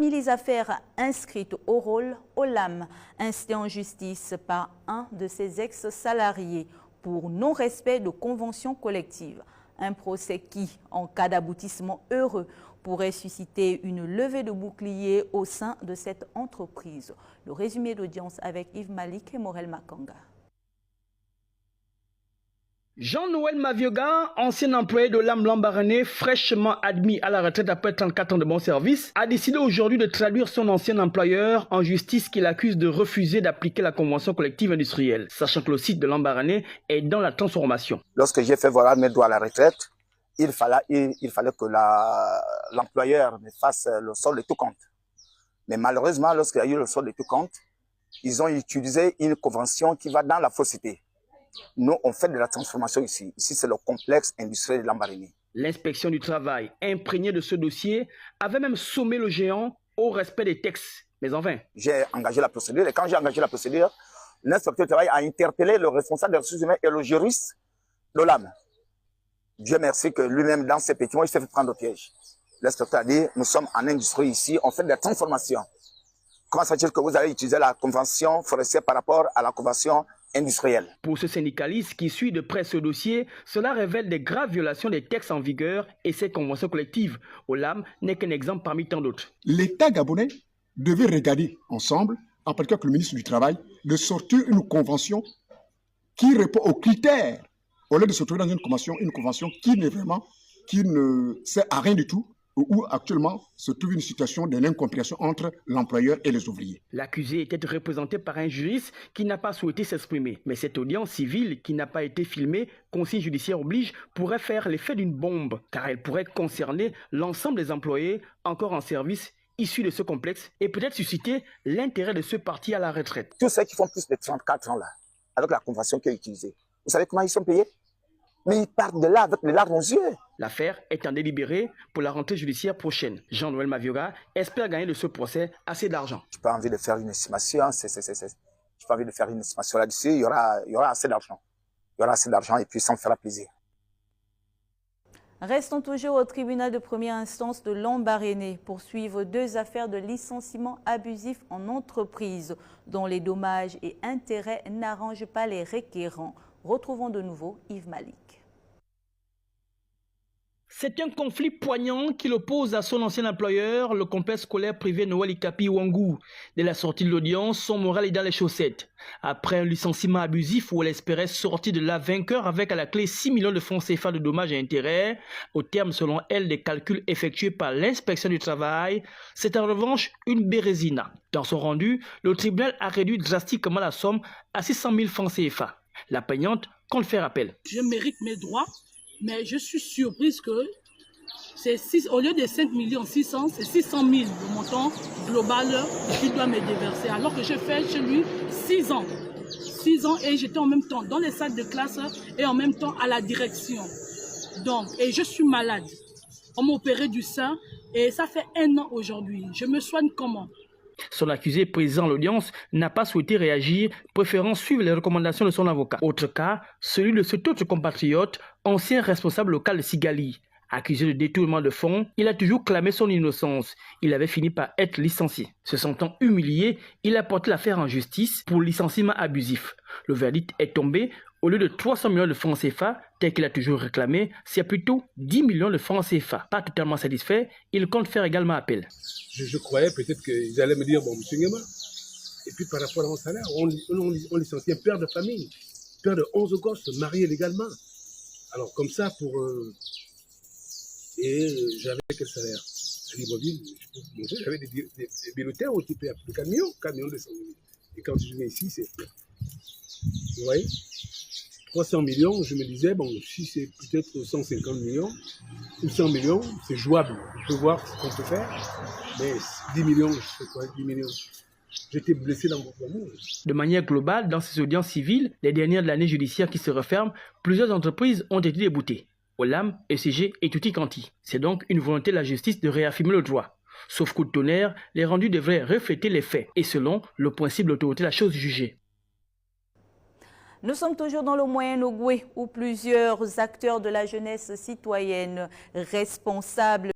Les affaires inscrites au rôle OLAM, insté en justice par un de ses ex-salariés pour non-respect de conventions collectives. Un procès qui, en cas d'aboutissement heureux, pourrait susciter une levée de bouclier au sein de cette entreprise. Le résumé d'audience avec Yves Malik et Morel Makanga. Jean-Noël Mavioga, ancien employé de l'OLAM Lambaréné, fraîchement admis à la retraite après 34 ans de bon service, a décidé aujourd'hui de traduire son ancien employeur en justice qui l'accuse de refuser d'appliquer la convention collective industrielle, sachant que le site de Lambaréné est dans la transformation. Lorsque j'ai fait valoir mes droits à la retraite, il fallait que l'employeur me fasse le solde de tout compte. Mais malheureusement, lorsqu'il y a eu le solde de tout compte, ils ont utilisé une convention qui va dans la fausseté. Nous, on fait de la transformation ici. Ici, c'est le complexe industriel de Lambaréné. L'inspection du travail, imprégnée de ce dossier, avait même sommé le géant au respect des textes. Mais en vain. J'ai engagé la procédure et quand j'ai engagé la procédure, l'inspecteur du travail a interpellé le responsable des ressources humaines et le juriste de l'OLAM. Dieu merci que lui-même, dans ses petits mots, il s'est fait prendre au piège. L'inspecteur a dit, nous sommes en industrie ici, on fait de la transformation. Comment ça veut dire que vous allez utiliser la convention forestière par rapport à la convention industrielle? Pour ce syndicaliste qui suit de près ce dossier, cela révèle des graves violations des textes en vigueur et ces conventions collectives. OLAM n'est qu'un exemple parmi tant d'autres. L'État gabonais devait regarder ensemble, en particulier avec le ministre du Travail, de sortir une convention qui répond aux critères, au lieu de se trouver dans une convention qui ne sert à rien du tout, où actuellement se trouve une situation d'incompréhension entre l'employeur et les ouvriers. L'accusé était représenté par un juriste qui n'a pas souhaité s'exprimer. Mais cette audience civile qui n'a pas été filmée, conseil judiciaire oblige, pourrait faire l'effet d'une bombe, car elle pourrait concerner l'ensemble des employés encore en service issus de ce complexe et peut-être susciter l'intérêt de ce parti à la retraite. Tous ceux qui font plus de 34 ans là, avec la convention qui est utilisée, vous savez comment ils sont payés? Mais ils partent de là avec les larmes aux yeux. L'affaire est en délibéré pour la rentrée judiciaire prochaine. Jean-Noël Mavioga espère gagner de ce procès assez d'argent. Je n'ai pas envie de faire une estimation. Je n'ai pas envie de faire une estimation là-dessus. Il y aura assez d'argent. Il y aura assez d'argent et puis ça me fera plaisir. Restons toujours au tribunal de première instance de Lambaréné pour suivre deux affaires de licenciement abusif en entreprise dont les dommages et intérêts n'arrangent pas les requérants. Retrouvons de nouveau Yves Malik. C'est un conflit poignant qui l'oppose à son ancien employeur, le complexe scolaire privé Noël Ikapi Wangou. Dès la sortie de l'audience, son moral est dans les chaussettes. Après un licenciement abusif où elle espérait sortir de là vainqueur avec à la clé 6 millions de francs CFA de dommages et intérêts, au terme selon elle des calculs effectués par l'inspection du travail, c'est en revanche une bérésina. Dans son rendu, le tribunal a réduit drastiquement la somme à 600 000 francs CFA. La plaignante compte faire appel. Je mérite mes droits, mais je suis surprise que c'est au lieu de 5 600 000, c'est 600 000 le montant global qu'il doit me déverser. Alors que j'ai fait chez lui 6 ans. 6 ans et j'étais en même temps dans les salles de classe et en même temps à la direction. Donc, et je suis malade. On m'a opéré du sein et ça fait 1 an aujourd'hui. Je me soigne comment? Son accusé présent à l'audience n'a pas souhaité réagir, préférant suivre les recommandations de son avocat. Autre cas, celui de cet autre compatriote, ancien responsable local de Sigali. Accusé de détournement de fonds, il a toujours clamé son innocence. Il avait fini par être licencié. Se sentant humilié, il a porté l'affaire en justice pour licenciement abusif. Le verdict est tombé. Au lieu de 300 millions de francs CFA, tel qu'il a toujours réclamé, c'est plutôt 10 millions de francs CFA. Pas totalement satisfait, il compte faire également appel. Je croyais peut-être qu'ils allaient me dire, bon, monsieur Nguema, et puis par rapport à mon salaire, on licencie un père de famille, père de 11 gosses, marié légalement. Alors comme ça, et j'avais quel salaire? À Libreville, j'avais des bulletins au type de camion de 100 000. Et quand je viens ici, c'est... Vous voyez 300 millions, je me disais, bon, si c'est peut-être 150 millions ou 100 millions, c'est jouable. On peut voir ce qu'on peut faire. Mais 10 millions, je sais quoi, 10 millions. J'étais blessé dans mon amour. De manière globale, dans ces audiences civiles, les dernières de l'année judiciaire qui se referment, plusieurs entreprises ont été déboutées. OLAM, ECG et Tutti Quanti. C'est donc une volonté de la justice de réaffirmer le droit. Sauf coup de tonnerre, les rendus devraient refléter les faits et selon le principe de l'autorité de la chose jugée. Nous sommes toujours dans le Moyen-Ogooué où plusieurs acteurs de la jeunesse citoyenne responsables